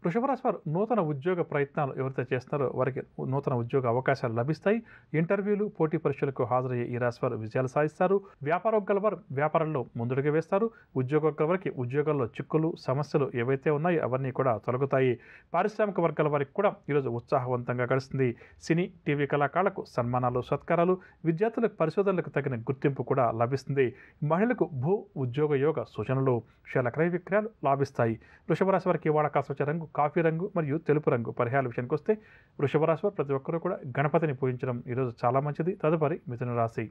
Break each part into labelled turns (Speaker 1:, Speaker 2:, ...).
Speaker 1: వృషభ రాశి వారు నూతన ఉద్యోగ ప్రయత్నాలు ఎవరైతే చేస్తున్నారో వారికి నూతన ఉద్యోగ అవకాశాలు లభిస్తాయి. ఇంటర్వ్యూలు, పోటీ పరీక్షలకు హాజరయ్యే ఈ రాశి వారు విజయాలు సాధిస్తారు. వ్యాపారోగ్యాల వారు వ్యాపారంలో ముందుడుగా వేస్తారు. ఉద్యోగ వారికి ఉద్యోగాల్లో చిక్కులు, సమస్యలు ఏవైతే ఉన్నాయో అవన్నీ కూడా తొలగుతాయి. పారిశ్రామిక వర్గాల వారికి కూడా ఈరోజు ఉత్సాహవంతంగా గడుస్తుంది. సినీ, టీవీ కళాకారులకు సన్మానాలు, సత్కారాలు, విద్యార్థులకు పరిశోధనలకు తగిన గుర్తింపు కూడా లభిస్తుంది. మహిళలకు భూ ఉద్యోగ యోగ సూచనలు, షేర్ల క్రయ విక్రయాలు లాభిస్తాయి. వృషభ రాశి వారికి ఇవాళ కాస్త రంగు కాఫీ రంగు మరియు తెలుపు రంగు. పరిహారాల విషయానికి వస్తే వృషభ రాశి వారు ప్రతి ఒక్కరూ కూడా గణపతిని పూజించడం ఈరోజు చాలా మంచిది. తదుపరి మిథున రాశి.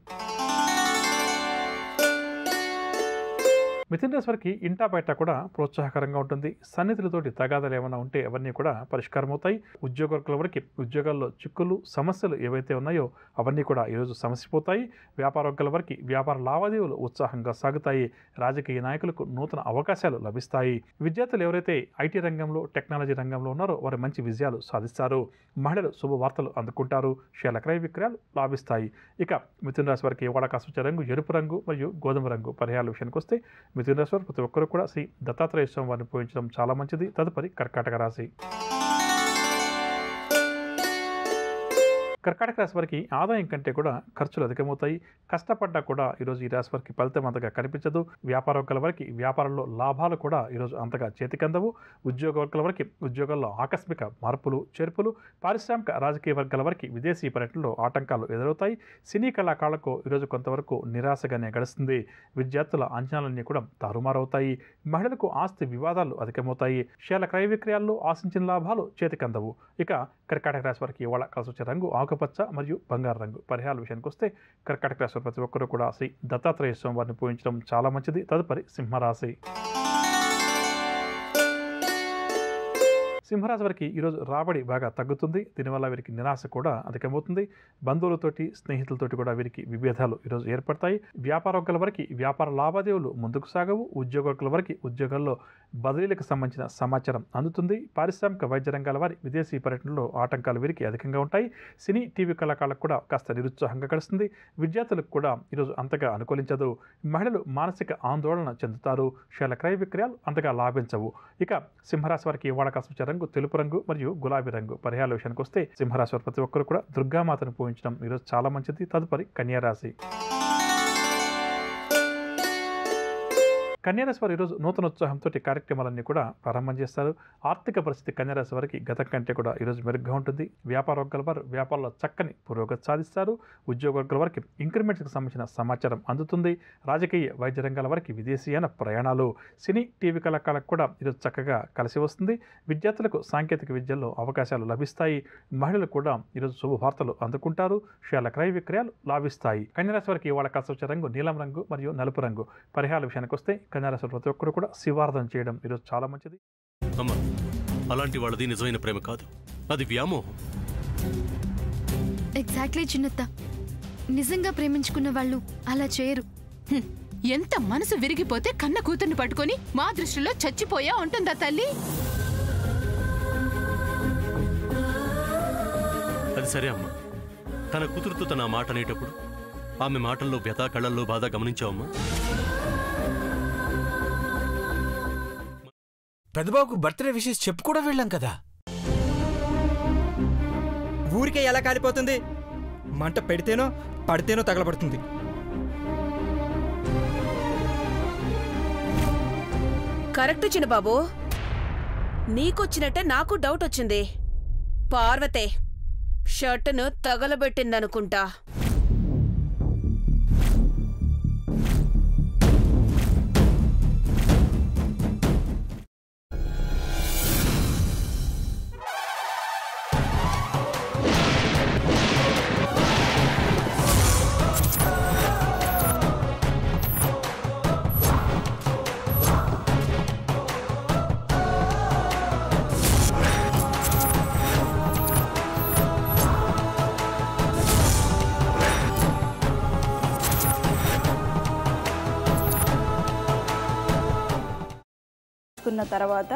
Speaker 1: మిథున రాశి వారికి ఇంటా బయట కూడా ప్రోత్సాహకరంగా ఉంటుంది. సన్నిధులతోటి తగాదాలు ఏమైనా ఉంటే అవన్నీ కూడా పరిష్కారం అవుతాయి. ఉద్యోగస్తుల వారికి ఉద్యోగాల్లో చిక్కులు, సమస్యలు ఏవైతే ఉన్నాయో అవన్నీ కూడా ఈరోజు సమసిపోతాయి. వ్యాపారోగ్యాల వారికి వ్యాపార లావాదేవీలు ఉత్సాహంగా సాగుతాయి. రాజకీయ నాయకులకు నూతన అవకాశాలు లభిస్తాయి. విద్యార్థులు ఎవరైతే ఐటీ రంగంలో, టెక్నాలజీ రంగంలో ఉన్నారో వారు మంచి విజయాలు సాధిస్తారు. మహిళలు శుభవార్తలు అందుకుంటారు. షేర్ల క్రయ విక్రయాలు లాభిస్తాయి. ఇక మిథున రాశి వారికి ఇవాళ కాస్త రంగు ఎరుపు రంగు మరియు గోధుమ రంగు. పరిహారాల విషయానికి వస్తే మిథున రాశి వారు ప్రతి ఒక్కరు కూడా శ్రీ దత్తాత్రేయ స్వామి వారిని పూజించడం చాలా మంచిది. తదుపరి కర్కాటక రాశి. కర్కాటక రాశి వారికి ఆదాయం కంటే కూడా ఖర్చులు అధికమవుతాయి. కష్టపడ్డా కూడా ఈరోజు ఈ రాశి వారికి ఫలితం అంతగా కనిపించదు. వ్యాపారవర్గాల వారికి వ్యాపారంలో లాభాలు కూడా ఈరోజు అంతగా చేతికందవు. ఉద్యోగ వర్గాల వారికి ఉద్యోగాల్లో ఆకస్మిక మార్పులు, చేర్పులు, పారిశ్రామిక రాజకీయ వర్గాల వారికి విదేశీ పర్యటనలో ఆటంకాలు ఎదురవుతాయి. సినీ కళాకారులకు ఈరోజు కొంతవరకు నిరాశగానే గడుస్తుంది. విద్యార్థుల అంచనాలన్నీ కూడా తారుమారవుతాయి. మహిళలకు ఆస్తి వివాదాలు అధికమవుతాయి. షేర్ల క్రయ విక్రయాల్లో ఆశించిన లాభాలు చేతికందవు. ఇక కర్కాటక రాశి వారికి ఇవాళ కలిసి వచ్చే రంగు ఆకుపచ్చ మరియు బంగారు రంగు. పరిహారాల విషయానికి వస్తే కర్కాటక రాశి ప్రతి ఒక్కరూ కూడా శ్రీ దత్తాత్రేయ స్వామి వారిని పూజించడం చాలా మంచిది. తదుపరి సింహరాశి. సింహరాశి వారికి ఈరోజు రాబడి బాగా తగ్గుతుంది. దీనివల్ల వీరికి నిరాశ కూడా అధికమవుతుంది. బంధువులతోటి, స్నేహితులతోటి కూడా వీరికి విభేదాలు ఈరోజు ఏర్పడతాయి. వ్యాపారోగ్యాల వారికి వ్యాపార లావాదేవీలు ముందుకు సాగవు. ఉద్యోగుల వారికి ఉద్యోగాల్లో బదిలీలకు సంబంధించిన సమాచారం అందుతుంది. పారిశ్రామిక వైద్య రంగాల వారి విదేశీ పర్యటనలో ఆటంకాలు వీరికి అధికంగా ఉంటాయి. సినీ, టీవీ కళాకారులకు కూడా కాస్త నిరుత్సాహంగా గడుస్తుంది. విద్యార్థులకు కూడా ఈరోజు అంతగా అనుకూలించదు. మహిళలు మానసిక ఆందోళన చెందుతారు. షేర్ల క్రయ విక్రయాలు అంతగా లాభించవు. ఇక సింహరాశి వారికి ఇవాళ కాస్త రంగు తెలుపు రంగు మరియు గులాబీ రంగు. పరిహారాల విషయానికి వస్తే సింహరాశి వారు ప్రతి ఒక్కరు కూడా దుర్గామాతను పూజించడం ఈరోజు చాలా మంచిది. తదుపరి కన్యారాశి. కన్యారాశి వారు ఈరోజు నూతన ఉత్సాహంతో కార్యక్రమాలన్నీ కూడా ప్రారంభం చేస్తారు. ఆర్థిక పరిస్థితి కన్యారాశి వారికి గతం కంటే కూడా ఈరోజు మెరుగ్గా ఉంటుంది. వ్యాపారవర్గాల వారు వ్యాపారంలో చక్కని పురోగతి సాధిస్తారు. ఉద్యోగవర్గాల వారికి ఇంక్రిమెంట్స్కి సంబంధించిన సమాచారం అందుతుంది. రాజకీయ వైద్య రంగాల వారికి విదేశీయాన ప్రయాణాలు, సినీ, టీవీ కళాకారులకు కూడా ఈరోజు చక్కగా కలిసి వస్తుంది. విద్యార్థులకు సాంకేతిక విద్యల్లో అవకాశాలు లభిస్తాయి. మహిళలు కూడా ఈరోజు శుభవార్తలు అందుకుంటారు. షేర్ల క్రయ విక్రయాలు లాభిస్తాయి. కన్యారాశి వారికి ఇవాళ కలిసి వచ్చే రంగు నీలం రంగు మరియు నలుపు రంగు. పరిహారాల విషయానికి వస్తే కన్యారాశి ప్రతి ఒక్కరు కూడా శివార్థన చేయడం ఈరోజు చాలా మంచిది.
Speaker 2: అమ్మా, అలాంటి వాళ్ళది నిజమైన ప్రేమ కాదు, అది వ్యామోహం.
Speaker 3: ఎగ్జాక్ట్లీ చిన్నత్త, నిజంగా ప్రేమించుకున్న వాళ్ళు అలా చేయరు.
Speaker 4: ఎంత మనసు విరిగిపోతే కన్న కూతుర్ని పట్టుకొని మా దృష్టిలో చచ్చిపోయా ఉంటుందా తల్లి?
Speaker 2: అది సరే అమ్మా, తన కూతురుతో తన మాట అనేటప్పుడు ఆమె మాటల్లో వ్యథ, కళ్ళల్లో బాధ గమనించావమ్మా?
Speaker 5: పెద్దబాబుకు బర్త్డే విషెస్ చెప్పు కూడా వెళ్ళాం కదా.
Speaker 6: ఊరికే ఎలా కాలిపోతుంది? మంట పెడితేనో పడితేనో తగలబడుతుంది.
Speaker 7: కరెక్ట్ చిన్నబాబు, నీకొచ్చినట్టే నాకు డౌట్ వచ్చింది. పార్వతే షర్టును తగలబెట్టిందనుకుంటా.
Speaker 8: తర్వాత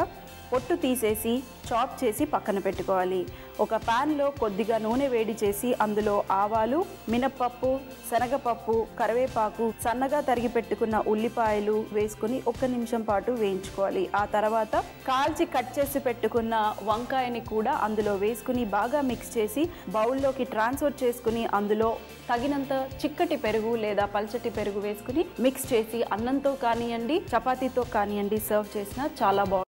Speaker 8: పొట్టు తీసేసి చాప్ చేసి పక్కన పెట్టుకోవాలి. ఒక ప్యాన్లో కొద్దిగా నూనె వేడి చేసి అందులో ఆవాలు, మినప్పప్పు, శనగపప్పు, కరివేపాకు, సన్నగా తరిగి పెట్టుకున్న ఉల్లిపాయలు వేసుకుని 1 నిమిషం పాటు వేయించుకోవాలి. ఆ తర్వాత కాల్చి కట్ చేసి పెట్టుకున్న వంకాయని కూడా అందులో వేసుకుని బాగా మిక్స్ చేసి బౌల్లోకి ట్రాన్స్ఫర్ చేసుకుని అందులో తగినంత చిక్కటి పెరుగు లేదా పల్చటి పెరుగు వేసుకుని మిక్స్ చేసి అన్నంతో కానివ్వండి, చపాతీతో కానివ్వండి సర్వ్ చేసినా చాలా బాగుంటుంది.